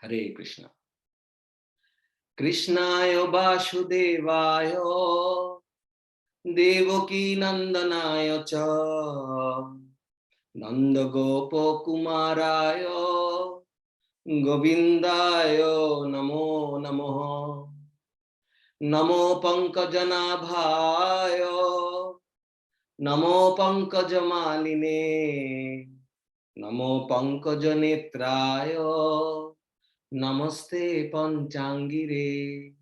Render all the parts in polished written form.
Hare Krishna. Krishnaya Vasudevaya Devaki Nandanaya cha Nanda Gopa Kumaraya Govindaya Namo Namo Namo Pankajanabhaya Namo Pankajamaline Namo Pankajanetraya Namaste Panchangire.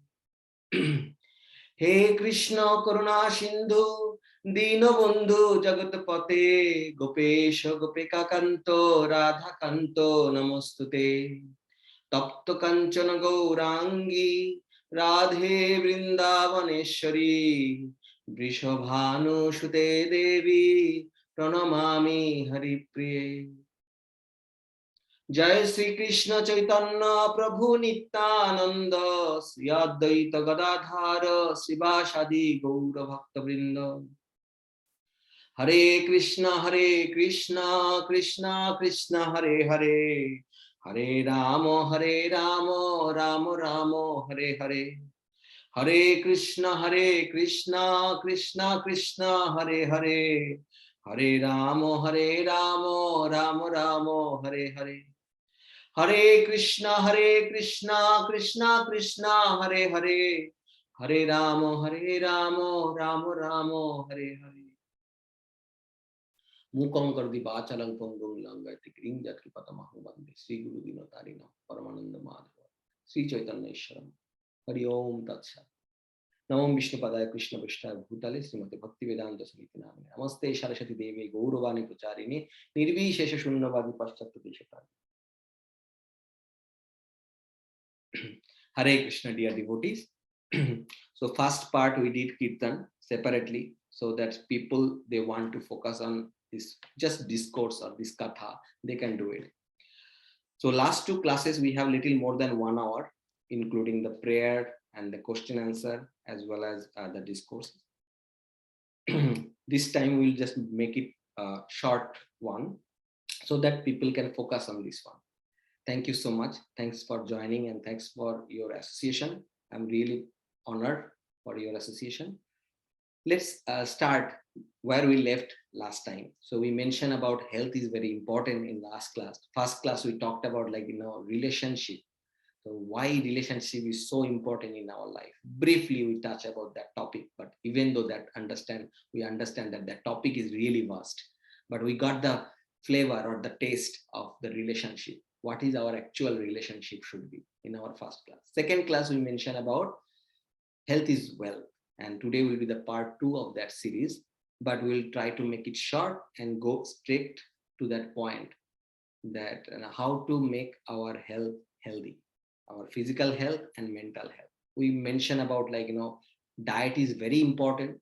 He Krishna Karuna Sindhu Dinabandhu Jagatpate Gopesha Gopika Kanto Radha Kanto Namostute Tapta Kanchana Gaurangi Radhe Vrindavaneshwari Vrishabhanu Sute Devi Pranamami Haripriye. जय श्री कृष्ण चैतन्य प्रभु नित्यानंद श्री अद्वैत गदाधर शिवासादि गौर भक्त वृंद हरे कृष्ण कृष्ण कृष्ण हरे हरे हरे राम राम राम हरे हरे हरे कृष्ण कृष्ण कृष्ण हरे हरे हरे राम राम राम हरे हरे हरे कृष्ण कृष्ण कृष्ण हरे हरे हरे राम राम राम हरे हरे मूकं कर्दि वाचालं पंगुं लंघयति गिरिं वंदे श्री गुरु दीनतारिणं परमानंद माधव श्री चैतन्य ईश्वरं हरि ओम तत्सत् नमो विष्णुपदाय कृष्ण पृष्ठाय भूतले श्रीमते भक्तिवेदांत समिति नामिने नमस्ते सरस्वती देवी गौरवाणी प्रचारिणे निर्विशेष शून्यवादी पाश्चात्य देशतारिणे. Hare Krishna, dear devotees. So first part we did Kirtan separately so that people they want to focus on this just discourse or this katha, they can do it. So last two classes we have little more than 1 hour, including the prayer and the question answer as well as the discourse. This time we'll just make it a short one so that people can focus on this one. Thank you so much. Thanks for joining and thanks for your association. I'm really honored for your association. Let's start where we left last time. So we mentioned about health is very important in last class. First class we talked about relationship. So why relationship is so important in our life. Briefly we touch about that topic, but even though we understand that that topic is really vast, but we got the flavor or the taste of the relationship. What is our actual relationship should be in our first class. Second class we mentioned about health is wealth, and today will be the part 2 of that series, but we'll try to make it short and go straight to that point, that how to make our health healthy, our physical health and mental health. We mentioned about diet is very important.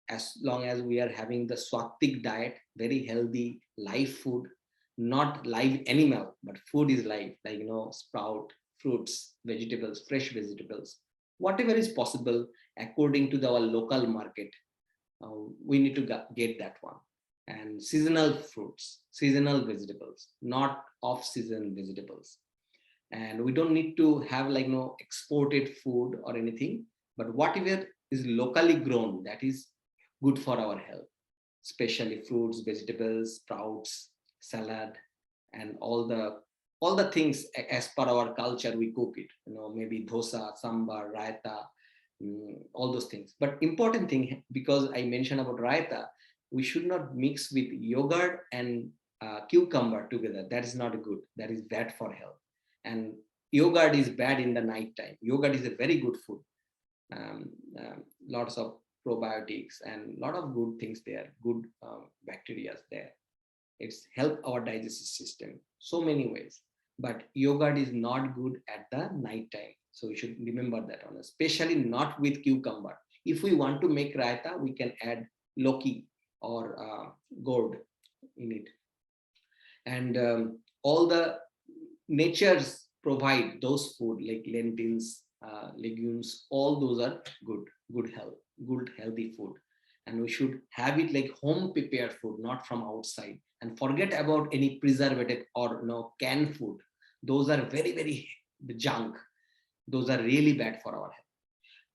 As long as we are having the Swatik diet, very healthy live food, not live animal, but food is live, sprout, fruits, vegetables, fresh vegetables, whatever is possible according to our local market. We need to get that one. And seasonal fruits, seasonal vegetables, not off-season vegetables. And we don't need to have exported food or anything, but whatever is locally grown, that is good for our health, especially fruits, vegetables, sprouts, salad, and all the things as per our culture we cook it, maybe dosa, sambar, raita, all those things. But important thing, because I mentioned about raita, we should not mix with yogurt and cucumber together. That is not good. That is bad for health. And yogurt is bad in the night time. Yogurt is a very good food. Lots of probiotics and a lot of good things there, good bacteria there. It's help our digestive system so many ways. But yogurt is not good at the night time. So we should remember that one, especially not with cucumber. If we want to make raita, we can add loki or gourd in it. And all the natures provide those food like lentils, legumes, all those are good health, good healthy food. And we should have it like home prepared food, not from outside. And forget about any preservative or canned food. Those are very, very junk. Those are really bad for our health.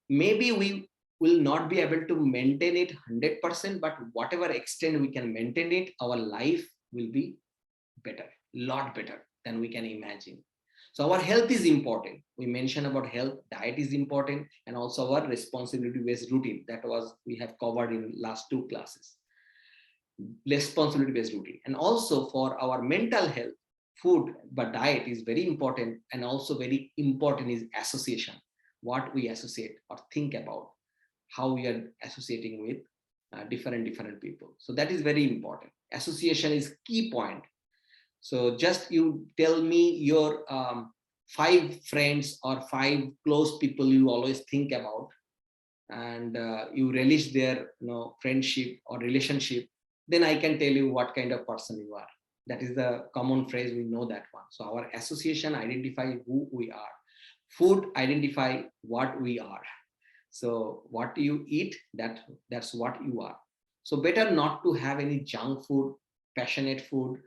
Maybe we will not be able to maintain it 100%, but whatever extent we can maintain it, our life will be better, lot better than we can imagine. So our health is important. We mentioned about health, diet is important, and also our responsibility-based routine. That was we have covered in last 2 classes. Responsibility-based routine. And also for our mental health, food but diet is very important, and also very important is association. What we associate or think about, how we are associating with different people. So that is very important. Association is key point. So just you tell me your 5 friends or 5 close people you always think about, and you relish their friendship or relationship, then I can tell you what kind of person you are. That is the common phrase, we know that one. So our association identify who we are. Food identify what we are. So what you eat, that's what you are. So better not to have any junk food, passionate food,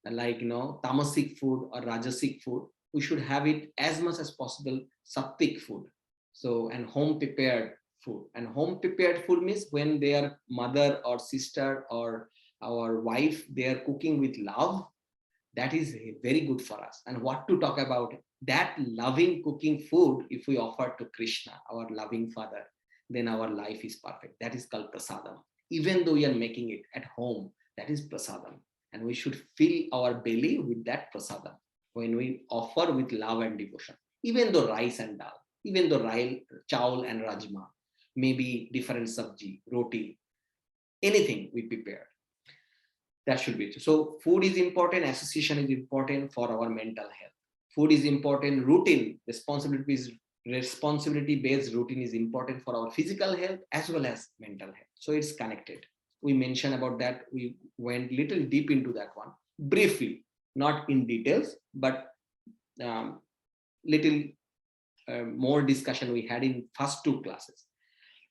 like tamasic food or rajasic food. We should have it as much as possible sattvic food. So, and home prepared food. And home prepared food means when their mother or sister or our wife, they are cooking with love, that is very good for us. And what to talk about that loving cooking food, if we offer to Krishna, our loving father, then our life is perfect. That is called prasadam. Even though we are making it at home, that is prasadam. And we should fill our belly with that prasadam when we offer with love and devotion. Even though rice and dal, even though chawal and rajma, maybe different sabji, roti, anything we prepare, that should be. So food is important, association is important for our mental health. Food is important, routine, responsibility-based routine is important for our physical health as well as mental health. So it's connected. We mentioned about that. We went little deep into that one briefly, not in details, but little more discussion we had in first 2 classes.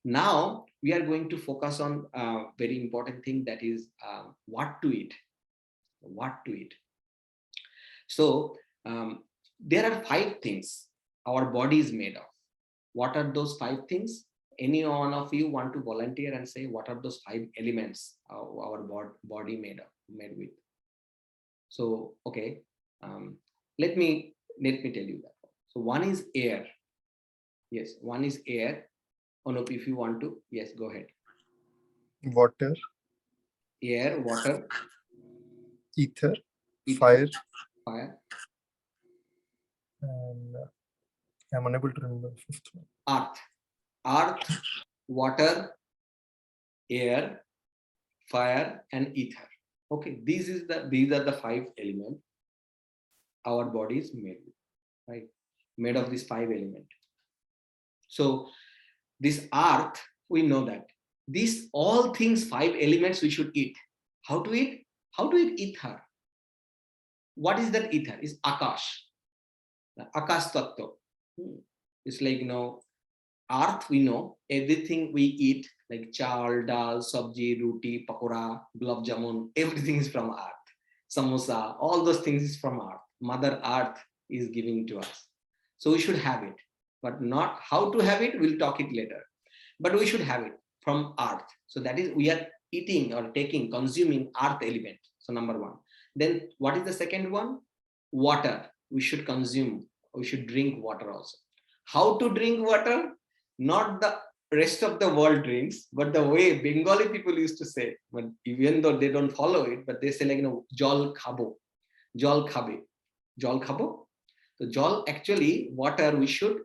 Now we are going to focus on a very important thing, that is what to eat. What to eat. So there are 5 things our body is made of. What are those 5 things? Any one of you want to volunteer and say what are those 5 elements our body made with? So okay, let me tell you that. So one is air. Yes, one is air. Anup, if you want to, yes, go ahead. Water. Air, water. Ether. Fire. Fire. And I'm unable to remember the 5th one. Earth, water, air, fire, and ether. Okay, these are the 5 elements our body is made with, right? Made of these 5 elements. So this earth, we know that these all things, 5 elements we should eat. How to eat? How to eat ether? What is that ether? Is akash. The akash tattva. It's like earth, we know everything we eat, like chal, dal, sabji, roti, pakora, gulab jamun, everything is from earth. Samosa, all those things is from earth. Mother Earth is giving to us. So we should have it, but not how to have it, we'll talk it later. But we should have it from earth. So that is, we are eating or consuming earth element. So number 1. Then what is the second one? Water. We should consume, we should drink water also. How to drink water? Not the rest of the world drinks, but the way Bengali people used to say, but even though they don't follow it, but they say like, jol khabo, jol khabe, jol khabo. So jol, actually water we should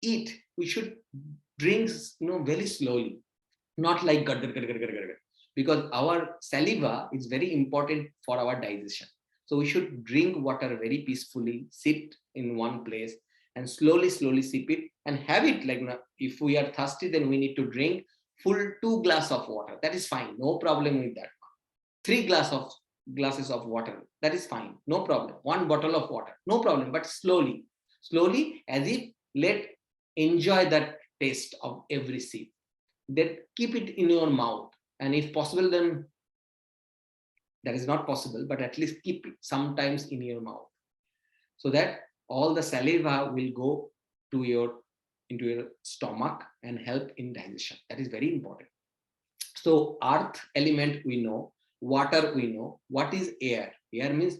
eat, we should drink very slowly, not like because our saliva is very important for our digestion. So we should drink water very peacefully, sit in one place and slowly sip it and have it. Like if we are thirsty, then we need to drink full 2 glasses of water. That is fine, no problem with that. 3 glasses of water, that is fine, no problem. 1 bottle of water, no problem, but slowly, as if enjoy that taste of every sip. Then keep it in your mouth, and if possible, then that is not possible, but at least keep it sometimes in your mouth. so that all the saliva will go to into your stomach and help in digestion. That is very important. So earth element we know, water we know. What is air? Air means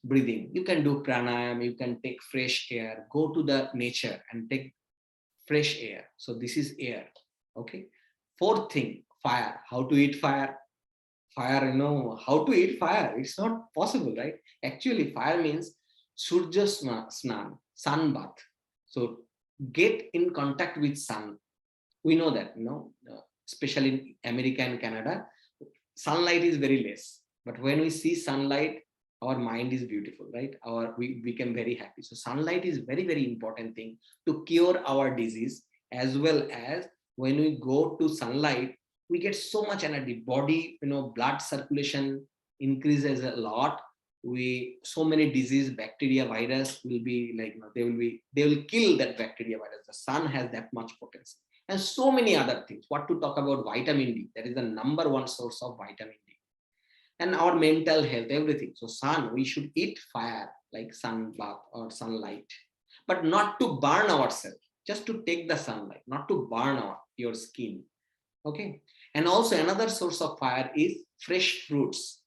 breathing. You can do pranayam, you can take fresh air, go to the nature and take fresh air. So this is air. Okay. Fourth thing, fire. How to eat fire? Fire, how to eat fire? It's not possible, right? Actually, fire means surja snan, sun bath. So get in contact with sun. We know that, especially in America and Canada, sunlight is very less. But when we see sunlight, our mind is beautiful, right? We become very happy. So sunlight is very, very important thing to cure our disease, as well as when we go to sunlight, we get so much energy. Body, blood circulation increases a lot. So many disease, bacteria, virus will be like, they will kill that bacteria, virus. The sun has that much potency. And so many other things. What to talk about vitamin D? That is the number one source of vitamin D. And our mental health, everything. So sun, we should eat fire, like sun bath or sunlight, but not to burn ourselves, just to take the sunlight, not to burn your skin. Okay. And also another source of fire is fresh fruits,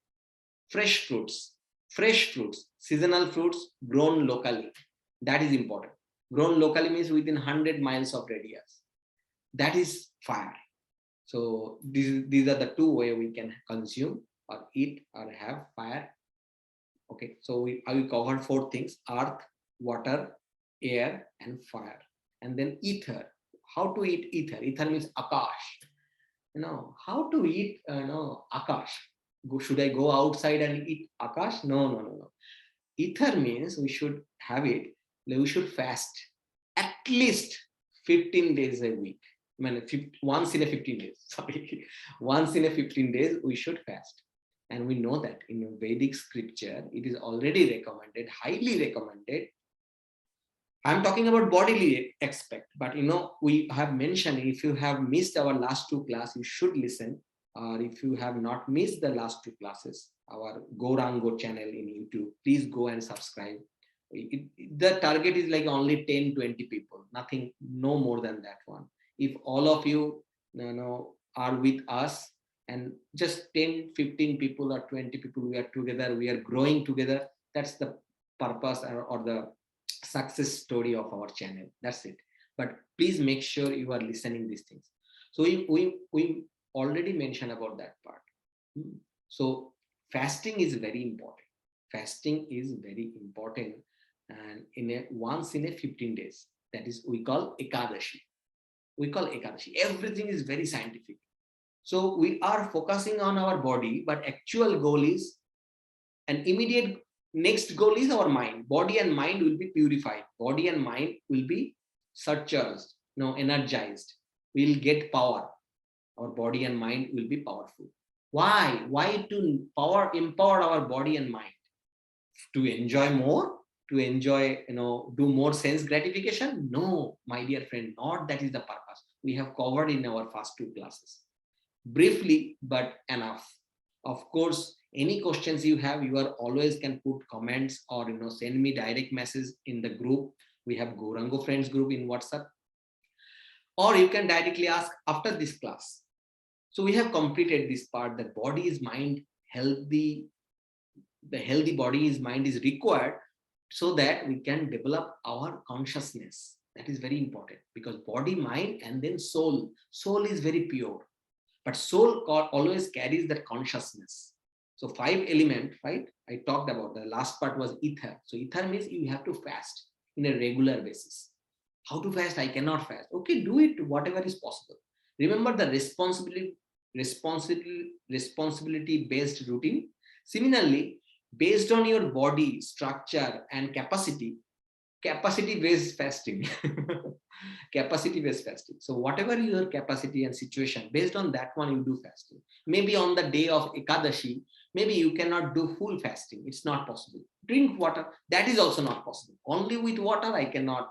seasonal fruits grown locally. That is important. Grown locally means within 100 miles of radius. That is fire. So these are the two ways we can consume or eat or have fire. Okay, so I will cover four things: earth, water, air, and fire. And then ether. How to eat ether? Ether means akash. How to eat akash? Should I go outside and eat akash? No. Ether means we should have it. We should fast at least 15 days a week. Once in a 15 days. Sorry, once in a 15 days we should fast. And we know that in Vedic scripture, it is already recommended, highly recommended. I'm talking about bodily aspect, but we have mentioned, if you have missed our last two classes, you should listen. Or if you have not missed the last two classes, our Gourango channel in YouTube, please go and subscribe. The target is like only 10-20 people, nothing, no more than that one. If all of you, are with us, and just 10-15 people or 20 people, we are together, we are growing together, that's the purpose or the success story of our channel. That's it. But please make sure you are listening these things. So we already mentioned about that part. So fasting is very important. Fasting is very important, and once in a 15 days, that is we call Ekadashi. Everything is very scientific. So we are focusing on our body, but actual goal is an immediate next goal is our mind. Body and mind will be purified. Body and mind will be surcharged, energized. We'll get power. Our body and mind will be powerful. Why? Why to empower our body and mind? To enjoy more? To enjoy, do more sense gratification? No, my dear friend, not that is the purpose. We have covered in our first two classes. Briefly, but enough. Of course, any questions you have, you are always can put comments or send me direct message in the group. We have Gourango Friends group in WhatsApp, or you can directly ask after this class. So we have completed this part that body is mind healthy. The healthy body is mind is required so that we can develop our consciousness. That is very important, because body, mind, and then soul. Soul is very pure, but soul always carries that consciousness. So 5 elements, right? I talked about the last part was ether. So ether means you have to fast in a regular basis. How to fast? I cannot fast. Okay, do it whatever is possible. Remember the responsibility based routine. Similarly, based on your body structure and capacity based fasting. Capacity based fasting. So whatever your capacity and situation, based on that one you do fasting. Maybe on the day of Ekadashi, maybe you cannot do full fasting. It's not possible. Drink water. That is also not possible. Only with water I cannot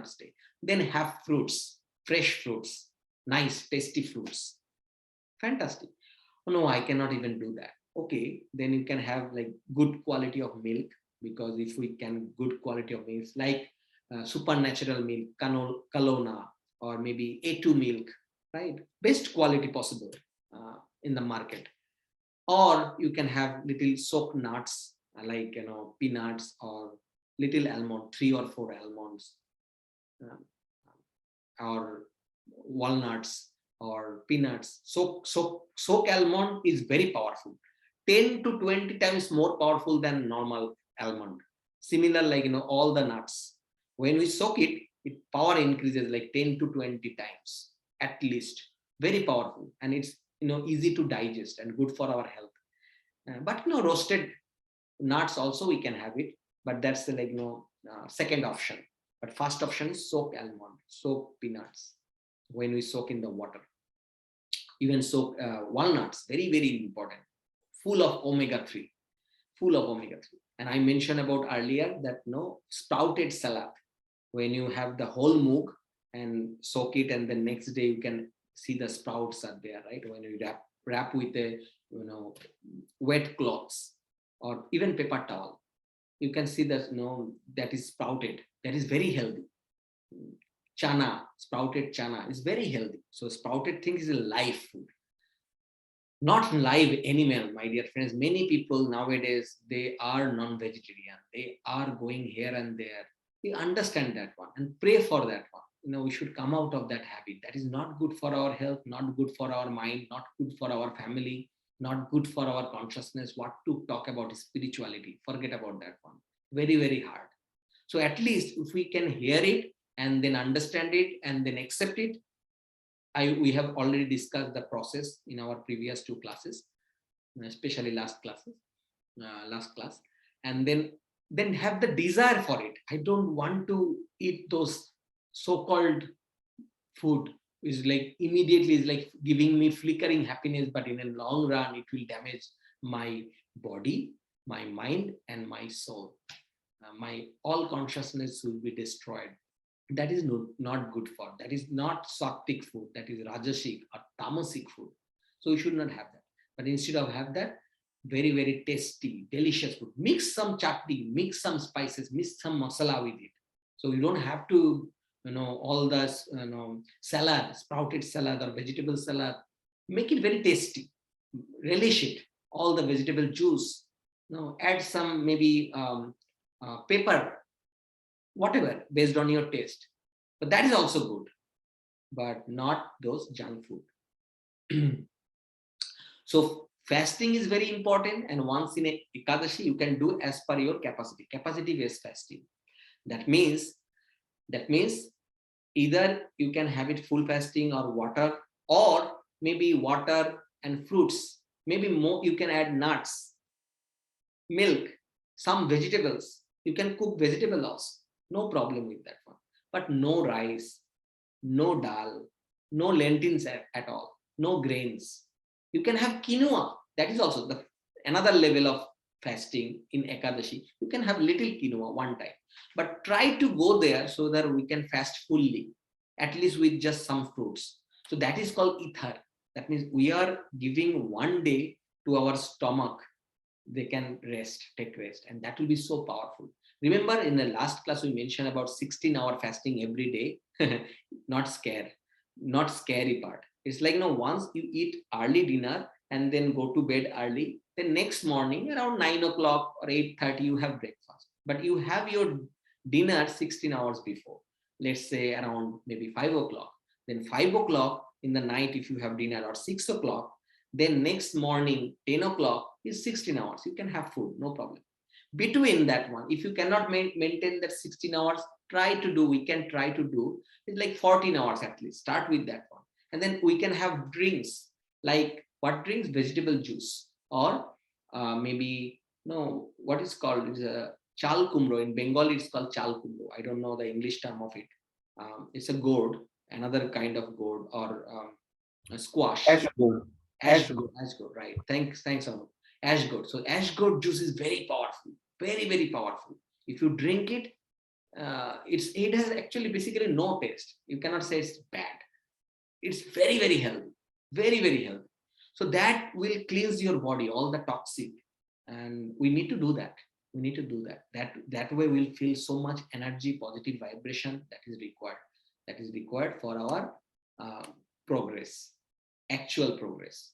stay. Then have fruits, fresh fruits, nice tasty fruits. Fantastic. Oh, no, I cannot even do that. Okay, then you can have like good quality of milk. because if we can good quality of milk, like supernatural milk, Kalona, or maybe A2 milk, right? Best quality possible in the market. Or you can have little soaked nuts, like peanuts or little almond, 3 or 4 almonds, or walnuts or peanuts. Soak almond is very powerful, 10 to 20 times more powerful than normal almond. Similar, like all the nuts, when we soak it, power increases like 10 to 20 times at least. Very powerful, and it's easy to digest and good for our health. But roasted nuts also we can have it, but that's the second option. But first option is soak almond, soak peanuts when we soak in the water. Even soak walnuts, very, very important, full of omega-3, full of omega-3. And I mentioned about earlier that sprouted salad, when you have the whole moog and soak it, and the next day you can see the sprouts are there, right? When you wrap with a wet cloths or even paper towel, you can see that that is sprouted. That is very healthy. Chana, sprouted chana is very healthy. So sprouted thing is a live food, not live animal, my dear friends. Many people nowadays, they are non-vegetarian. They are going here and there. We understand that one and pray for that one. We should come out of that habit. That is not good for our health, not good for our mind, not good for our family, not good for our consciousness. What to talk about spirituality? Forget about that one. Very, very hard. So at least if we can hear it and then understand it and then accept it, we have already discussed the process in our previous 2 classes, especially last class, and then have the desire for it. I don't want to eat those so-called food is like immediately is like giving me flickering happiness, but in a long run it will damage my body, my mind, and my soul. My all consciousness will be destroyed. That is not good for. That is not sattvic food. That is rajasic or tamasic food. So you should not have that. But instead of have that, very, very tasty, delicious food. Mix some chutney, mix some spices, mix some masala with it. So you don't have to, all the salad, sprouted salad or vegetable salad. Make it very tasty. Relish it. All the vegetable juice. Add some maybe pepper, whatever, based on your taste. But that is also good, but not those junk food. So fasting is very important, and once in a Ekadashi, you can do as per your capacity. Capacity-based fasting. That means either you can have it full fasting or water, or maybe water and fruits. Maybe more, you can add nuts, milk, some vegetables. You can cook vegetable also. No problem with that one. But no rice, no dal, no lentils at all, no grains. You can have quinoa. That is also another level of fasting in Ekadashi. You can have little quinoa one time. But try to go there so that we can fast fully, at least with just some fruits. So that is called ithar. That means we are giving one day to our stomach. They can rest, take rest, and that will be so powerful. Remember, in the last class, we mentioned about 16-hour fasting every day. Not scary part. It's like, once you eat early dinner and then go to bed early, then next morning around 9 o'clock or 8:30, you have breakfast. But you have your dinner 16 hours before. Let's say around maybe 5 o'clock. Then 5 o'clock in the night, if you have dinner, or 6 o'clock, then next morning, 10 o'clock is 16 hours. You can have food, no problem. Between that one, if you cannot maintain that 16 hours, we can try to do, it's like 14 hours at least. Start with that one. And then we can have drinks, like what drinks? Vegetable juice, or maybe, what is called, is a chal kumro. In Bengali, it's called chal kumro. I don't know the English term of it. It's a gourd, another kind of gourd, or a squash. Ash gold. Ash gourd, right. Thanks, Anu. Ash gourd. So ash gourd juice is very powerful, very, very powerful. If you drink it, it has actually basically no taste. You cannot say it's bad. It's very, very healthy, very, very healthy. So that will cleanse your body, all the toxic, and we need to do that. We need to do that. That way we'll feel so much energy, positive vibration that is required. That is required for our progress, actual progress.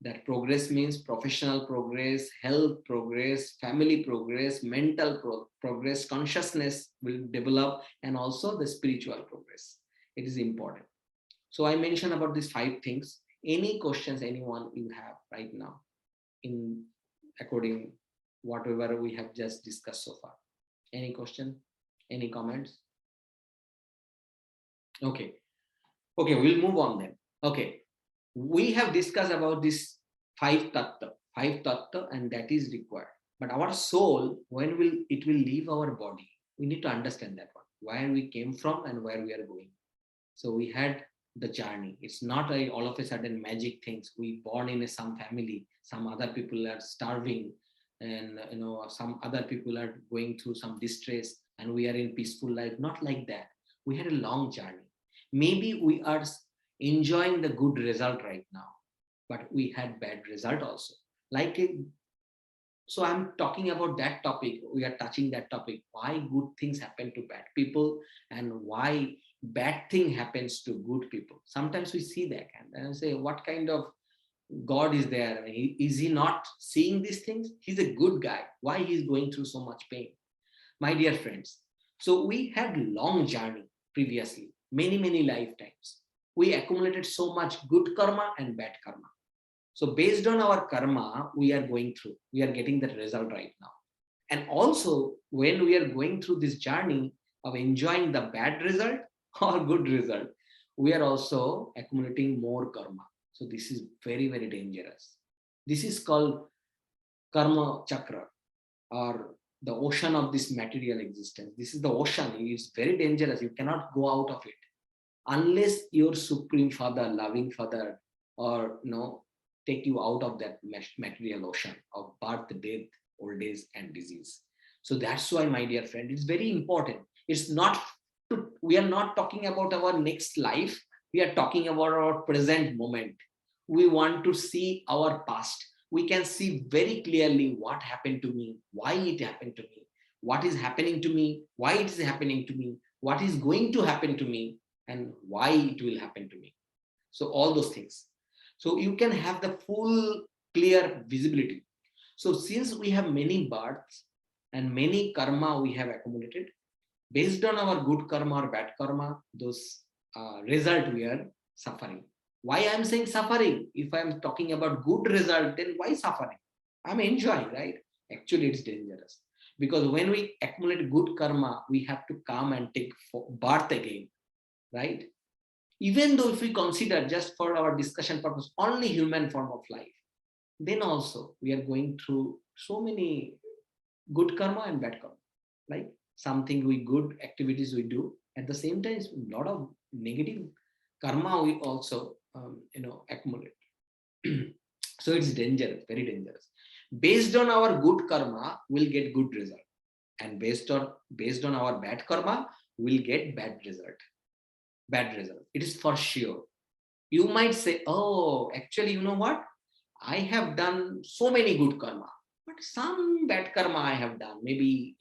That progress means professional progress, health progress, family progress, mental progress, consciousness will develop, and also the spiritual progress. It is important. So I mentioned about these 5 things. Any questions anyone you have right now in according whatever we have just discussed so far? Any question? Any comments? Okay. Okay, we'll move on then. Okay. We have discussed about this 5 tattva, and that is required. But our soul, when it will leave our body, we need to understand that one, where we came from and where we are going. So we had the journey. It's not all of a sudden magic things. We born in some family, some other people are starving, and some other people are going through some distress, and we are in peaceful life. Not like that. We had a long journey. Maybe we are enjoying the good result right now, but we had bad result also. So I'm talking about that topic. We are touching that topic. Why good things happen to bad people, and why bad thing happens to good people. Sometimes we see that and I say, what kind of God is there? Is he not seeing these things? He's a good guy. Why he's going through so much pain? My dear friends, so we had long journey previously, many lifetimes. We accumulated so much good karma and bad karma. So based on our karma, we are going through, we are getting the result right now. And also when we are going through this journey of enjoying the bad result or good result, we are also accumulating more karma. So this is very dangerous. This is called karma chakra, or the ocean of this material existence. This is the ocean. It's very dangerous. You cannot go out of it unless your supreme father, loving father, or take you out of that material ocean of birth, death, old age, and disease. So that's why, my dear friend, it's very important. It's not we are not talking about our next life. We are talking about our present moment. We want to see our past. We can see very clearly what happened to me, why it happened to me, what is happening to me, why it is happening to me, what is going to happen to me, and why it will happen to me. So all those things. So you can have the full clear visibility. So since we have many births and many karma we have accumulated, based on our good karma or bad karma, those result we are suffering. Why I'm saying suffering? If I'm talking about good result, then why suffering? I'm enjoying, right? Actually, it's dangerous. Because when we accumulate good karma, we have to come and take birth again, right? Even though if we consider, just for our discussion purpose, only human form of life, then also we are going through so many good karma and bad karma. Like something we good activities we do, at the same time, a lot of negative karma we also accumulate. So it's dangerous, very dangerous. Based on our good karma, we'll get good result, and based on our bad karma, we'll get bad result. Bad result. It is for sure. You might say, oh, actually, you know what? I have done so many good karma, but some bad karma I have done. Maybe,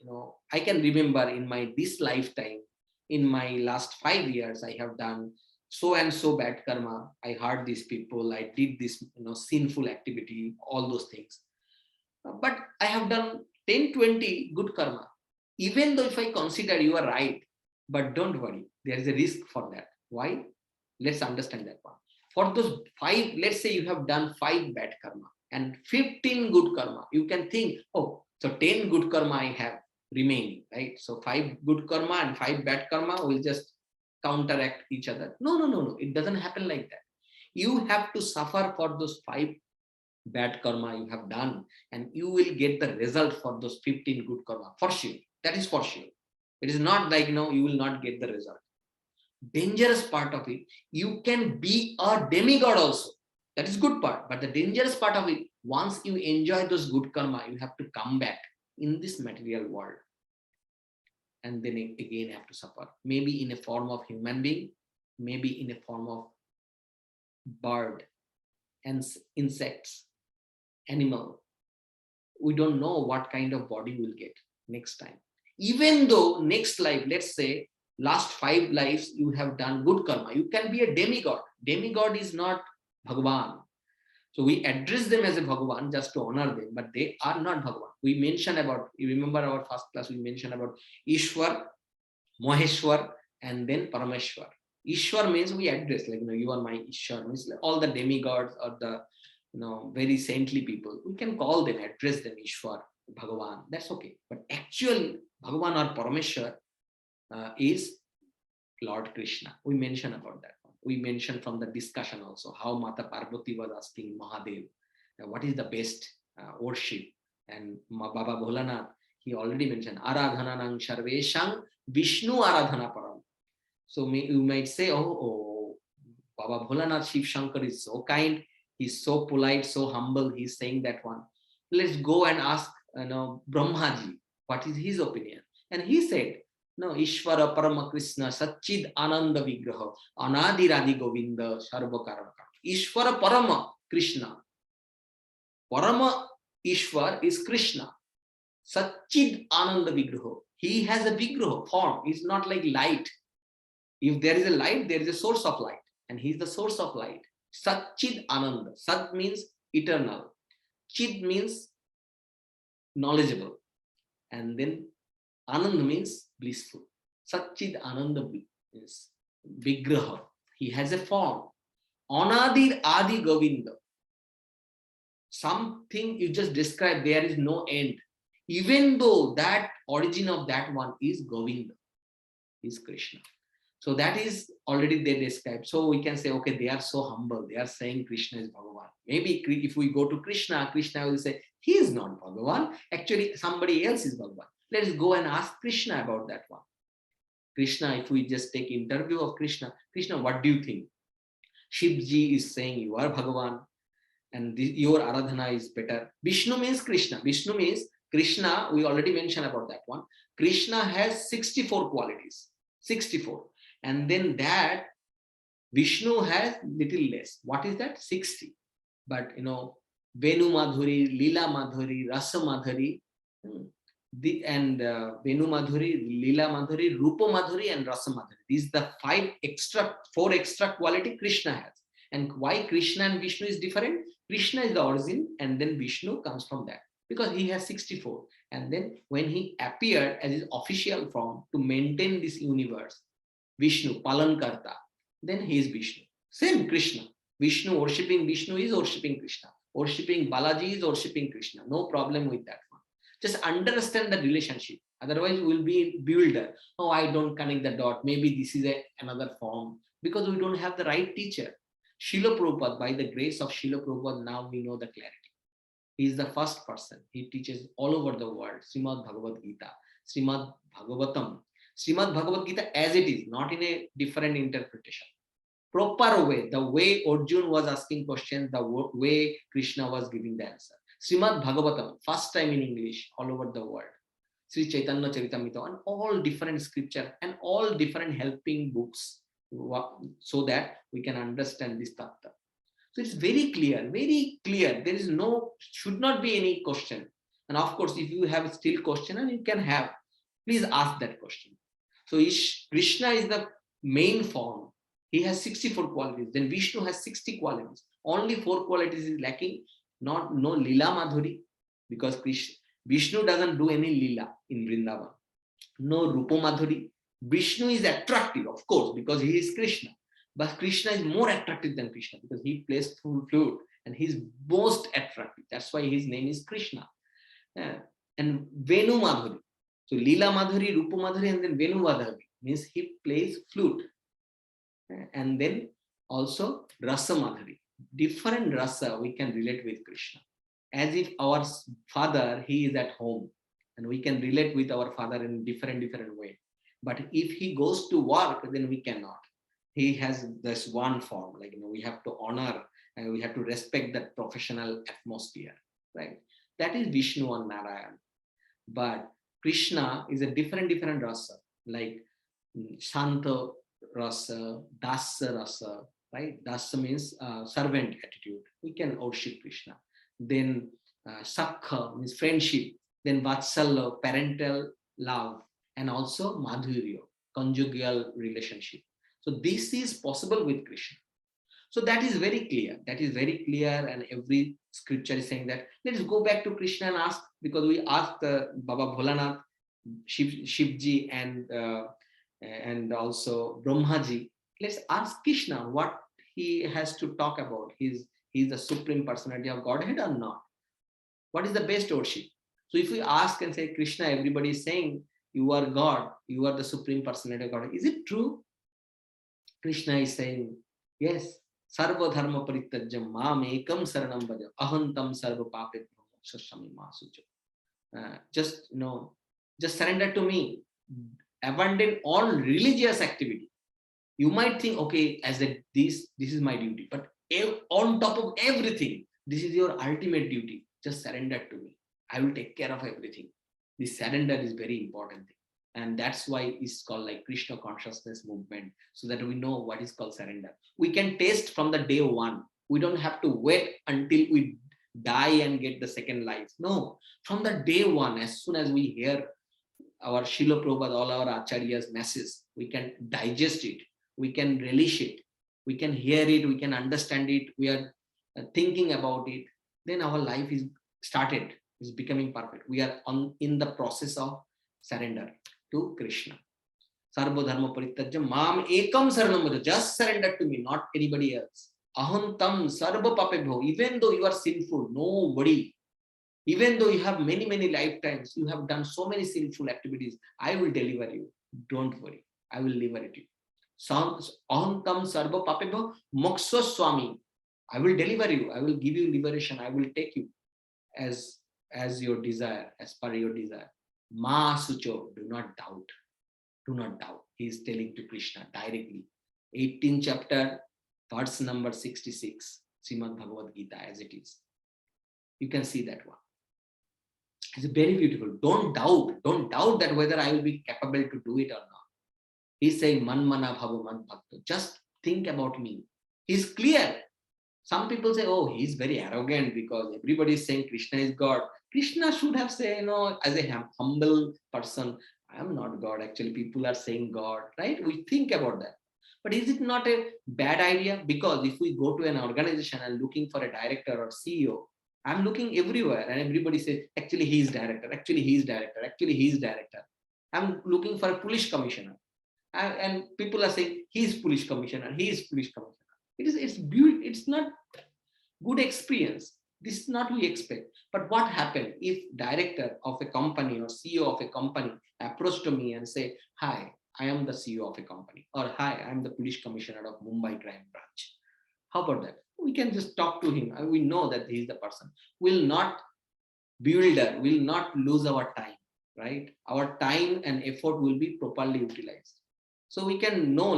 I can remember in this lifetime, in my last 5 years, I have done so and so bad karma. I hurt these people. I did this, sinful activity, all those things. But I have done 10, 20 good karma. Even though if I consider you are right, but don't worry, there is a risk for that. Why? Let's understand that one. For those 5, let's say you have done 5 bad karma and 15 good karma, you can think, oh, so 10 good karma I have remaining, right? So 5 good karma and 5 bad karma will just counteract each other. No. It doesn't happen like that. You have to suffer for those 5 bad karma you have done, and you will get the result for those 15 good karma, for sure. That is for sure. It is not like, you will not get the result. Dangerous part of it, you can be a demigod also. That is good part. But the dangerous part of it, once you enjoy those good karma, you have to come back in this material world. And then again have to suffer. Maybe in a form of human being, maybe in a form of bird and insects, animal. we don't know what kind of body we'll get next time. Even though next life, let's say last 5 lives you have done good karma, you can be a demigod. Demigod is not Bhagavan. So we address them as a Bhagavan just to honor them, but they are not Bhagavan. We mentioned about, you remember our first class, we mentioned about Ishwar, Maheshwar, and then Parameshwar. Ishwar means we address, like, you are my Ishwar, means like all the demigods or the, very saintly people. We can call them, address them Ishwar, Bhagavan, that's okay. But actual Bhagavan or Parameshwar is Lord Krishna. We mentioned about that one. We mentioned from the discussion also how Mata Parvati was asking Mahadev, what is the best worship? And Baba Bholanath, he already mentioned Aradhananang Sharveshang Vishnu Aradhana Param. So you might say, oh, Baba Bholanath Shiv Shankar is so kind, he's so polite, so humble, he's saying that one. Let's go and ask Brahmaji, what is his opinion? And he said, no, Ishvara Parama Krishna Satchid Ananda Vigraha Anadi Radhi Govinda Sarvakaraka. Ishvara Parama Krishna. Parama Ishwar is Krishna. Satchid Ananda Vigraha. He has a Vigraha form. It's not like light. If there is a light, there is a source of light. And he's the source of light. Satchid Ananda. Sat means eternal. Chid means knowledgeable. And then Anand means blissful. Satchid Ananda means Vigraha. He has a form. Anadir Adi Govinda. Something you just described, there is no end. Even though that origin of that one is Govinda, is Krishna. So that is already they described. So we can say, okay, they are so humble. They are saying Krishna is Bhagavan. Maybe if we go to Krishna, Krishna will say, he is not Bhagavan. Actually, somebody else is Bhagavan. Let's go and ask Krishna about that one. Krishna, if we just take interview of Krishna, Krishna, what do you think? Shivji is saying you are Bhagavan and your Aradhana is better. Vishnu means Krishna. Vishnu means Krishna, we already mentioned about that one. Krishna has 64 qualities, 64. And then that Vishnu has little less. What is that? 60. But Venu Madhuri, Lila Madhuri, Rasa Madhuri, and Venu Madhuri, Lila Madhuri, Rupa Madhuri, and Rasa Madhuri. These are the 4 extra quality Krishna has. And why Krishna and Vishnu is different? Krishna is the origin, and then Vishnu comes from that because he has 64. And then when he appeared as his official form to maintain this universe, Vishnu, Palankarta, then he is Vishnu. Same Krishna. Vishnu, worshipping Vishnu is worshipping Krishna. Worshipping Balaji is worshipping Krishna. No problem with that one. Just understand the relationship. Otherwise, we'll be bewildered. Oh, I don't connect the dot. Maybe this is another form. Because we don't have the right teacher. Srila Prabhupada, by the grace of Srila Prabhupada, now we know the clarity. He is the first person. He teaches all over the world. Srimad Bhagavad Gita, Srimad Bhagavatam, Srimad Bhagavad Gita as it is, not in a different interpretation. Proper way, the way Arjuna was asking questions, the way Krishna was giving the answer. Srimad Bhagavatam, first time in English, all over the world. Sri Chaitanya Charitamrita, and all different scripture and all different helping books so that we can understand this tattva. So it's very clear, very clear. There is should not be any question. And of course, if you have still question, and you can have, please ask that question. So Krishna is the main form. He has 64 qualities. Then Vishnu has 60 qualities. Only 4 qualities is lacking. No Lila Madhuri, because Vishnu doesn't do any Lila in Vrindavan. No Rupa Madhuri. Vishnu is attractive, of course, because he is Krishna. But Krishna is more attractive than Krishna because he plays full flute and he's most attractive. That's why his name is Krishna. And Venu Madhuri. So Lila Madhuri, Rupa Madhuri, and then Venu Madhuri means he plays flute. And then also Rasa Madhuri. Different rasa we can relate with Krishna. As if our father, he is at home. And we can relate with our father in different way. But if he goes to work, then we cannot. He has this one form, like, we have to honor and we have to respect that professional atmosphere, right? That is Vishnu and Narayan. But Krishna is a different rasa, like Shanta rasa, Dasa rasa, right? Dasa means servant attitude. We can worship Krishna. Then Sakha means friendship, then Vatsalya, parental love, and also Madhurya, conjugal relationship. So this is possible with Krishna. So that is very clear. That is very clear, and every scripture is saying that. Let's go back to Krishna and ask, because we asked Baba Bholanath, Shivji, and also Brahmaji. Let's ask Krishna what he has to talk about. He's the supreme personality of Godhead or not? What is the best worship? So if we ask and say, Krishna, everybody is saying you are God, you are the supreme personality of God. Is it true? Krishna is saying, yes. Sarva dharma parityajya mam ekam saranam bhaja ahantam sarva papet moksha ma sucho. Just surrender to me. Abandon all religious activity. You might think, okay, as this is my duty, but on top of everything, this is your ultimate duty. Just surrender to me. I will take care of everything. This surrender is very important thing. And that's why it's called like Krishna consciousness movement, so that we know what is called surrender. We can taste from the day one. We don't have to wait until we die and get the second life. No, from the day one, as soon as we hear our Srila Prabhupada, all our Acharyas' messages, we can digest it, we can relish it, we can hear it, we can understand it, we are thinking about it, then our life is started, is becoming perfect. We are in the process of surrender to Krishna. Sarva dharma parityajya mam ekam saranam bhaja. Just surrender to me, not anybody else. Ahantam sarva papebho. Even though you are sinful, nobody. Even though you have many, many lifetimes, you have done so many sinful activities, I will deliver you. Don't worry. I will liberate you. Ahantam sarva papebho moksha swami. I will deliver you. I will give you liberation. I will take you as your desire, as per your desire. Ma sucho, do not doubt. Do not doubt. He is telling to Krishna directly. 18th chapter, verse number 66, Srimad Bhagavad Gita, as it is. You can see that one. It's very beautiful. Don't doubt. Don't doubt that whether I will be capable to do it or not. He's saying, Man mana bhava man bhakta. Just think about me. He's clear. Some people say, oh, he's very arrogant because everybody is saying Krishna is God. Krishna should have said, as a humble person, I am not God. Actually, people are saying God, right? We think about that. But is it not a bad idea? Because if we go to an organization and looking for a director or CEO, I'm looking everywhere and everybody says, actually, he is director. Actually, he is director. Actually, he is director. I'm looking for a police commissioner. And people are saying, he is police commissioner. He is police commissioner. It's beautiful. It's not good experience. This is not we expect. But what happened if director of a company or CEO of a company approached to me and say, hi, I am the CEO of a company, or hi, I am the police commissioner of Mumbai crime branch. How about that? We can just talk to him. We know that he is the person. Will not bewilder, will not lose our time, right? Our time and effort will be properly utilized. So we can know,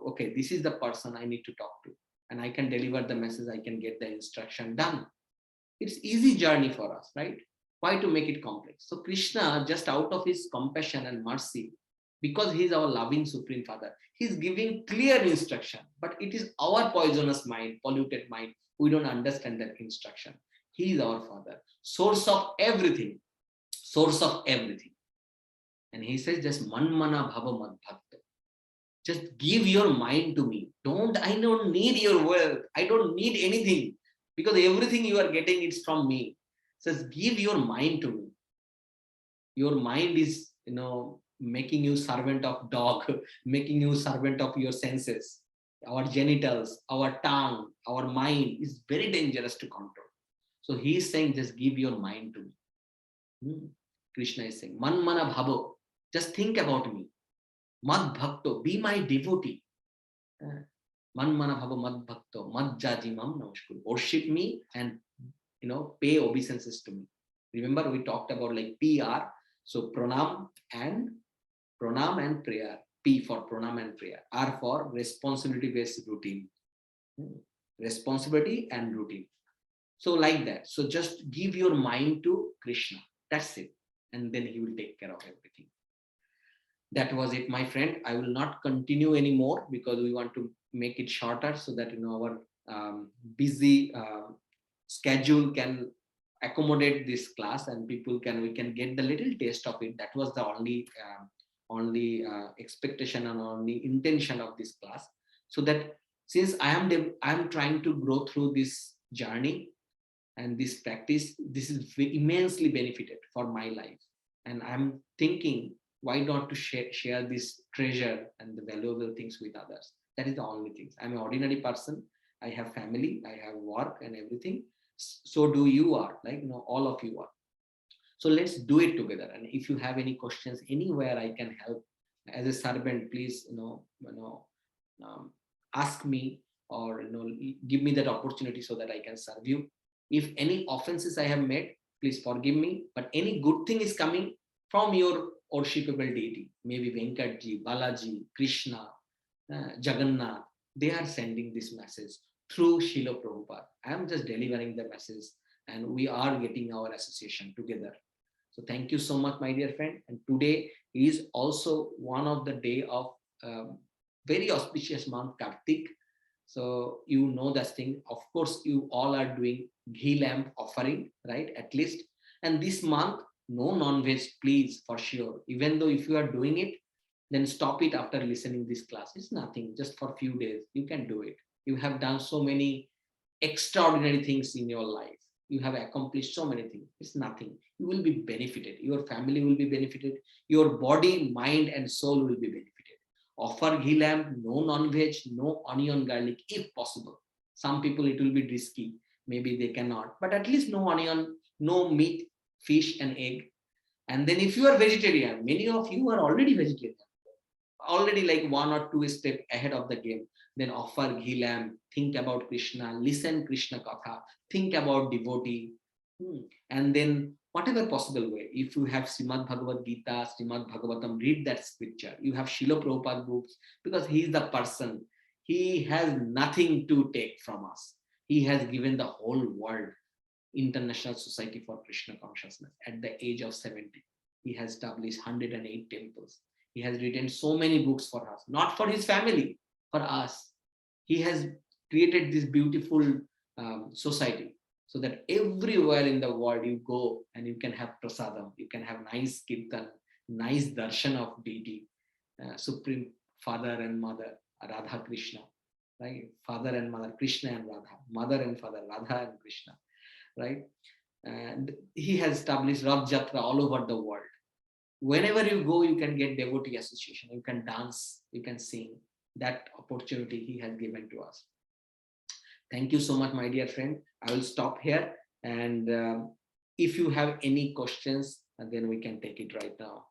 okay, this is the person I need to talk to, and I can deliver the message, I can get the instruction done. It's easy journey for us, right? Why to make it complex? So Krishna, just out of his compassion and mercy, because he is our loving Supreme Father, he's giving clear instruction, but it is our poisonous mind, polluted mind. We don't understand that instruction. He is our Father, source of everything, source of everything. And he says, just man mana bhava mad bhakta. Just give your mind to me. I don't need your wealth. I don't need anything, because everything you are getting is from me. Says, give your mind to me. Your mind is, making you servant of dog, making you servant of your senses. Our genitals, our tongue, our mind is very dangerous to control. So he is saying, just give your mind to me. Krishna is saying, man mana bhavo, just think about me. Mad bhakto, be my devotee. Man mana bhava mad bhakto, mad jajimam namaskuru. Worship me and pay obeisances to me. Remember, we talked about like PR. So pranam and prayer. P for pranam and prayer. R for responsibility-based routine. Responsibility and routine. So like that. So just give your mind to Krishna. That's it. And then he will take care of everything. That was it, my friend. I will not continue anymore because we want to make it shorter so that our busy schedule can accommodate this class and we can get the little taste of it. That was the only expectation and only intention of this class. So that since I am trying to grow through this journey and this practice, this is immensely benefited for my life. And I'm thinking, why not to share this treasure and the valuable things with others? That is the only thing. I'm an ordinary person. I have family, I have work and everything. So do you are, like, all of you are. So let's do it together. And if you have any questions anywhere I can help as a servant, please, ask me, or give me that opportunity so that I can serve you. If any offenses I have made, please forgive me. But any good thing is coming from your worshipable deity, maybe Venkatji, Balaji, Krishna, Jagannath, they are sending this message through Srila Prabhupada. I am just delivering the message, and we are getting our association together. So thank you so much, my dear friend. And today is also one of the day of very auspicious month, Kartik. So you know that thing. Of course, you all are doing ghee lamp offering, right? At least. And this month, no non-veg, please, for sure. Even though if you are doing it, then stop it after listening this class. It's nothing, just for a few days. You can do it. You have done so many extraordinary things in your life. You have accomplished so many things. It's nothing. You will be benefited. Your family will be benefited. Your body, mind, and soul will be benefited. Offer ghee lamp, no non-veg, no onion, garlic, if possible. Some people it will be risky. Maybe they cannot. But at least no onion, no meat, fish, and egg. And then if you are vegetarian, many of you are already vegetarian, already like 1 or 2 steps ahead of the game. Then offer ghee lamp, think about Krishna, listen Krishna Katha, think about devotee, and then whatever possible way. If you have Srimad Bhagavad Gita, Srimad Bhagavatam, read that scripture. You have Srila Prabhupada books, because he is the person. He has nothing to take from us. He has given the whole world International Society for Krishna Consciousness at the age of 70. He has established 108 temples. He has written so many books for us, not for his family, for us. He has created this beautiful society, so that everywhere in the world you go and you can have prasadam, you can have nice kirtan, nice darshan of deity, Supreme Father and Mother, Radha Krishna, right? Father and Mother, Krishna and Radha, Mother and Father, Radha and Krishna, right? And he has established Rath Jatra all over the world. Whenever you go, you can get devotee association, you can dance, you can sing. That opportunity he has given to us. Thank you so much, my dear friend. I will stop here. And if you have any questions, then we can take it right now.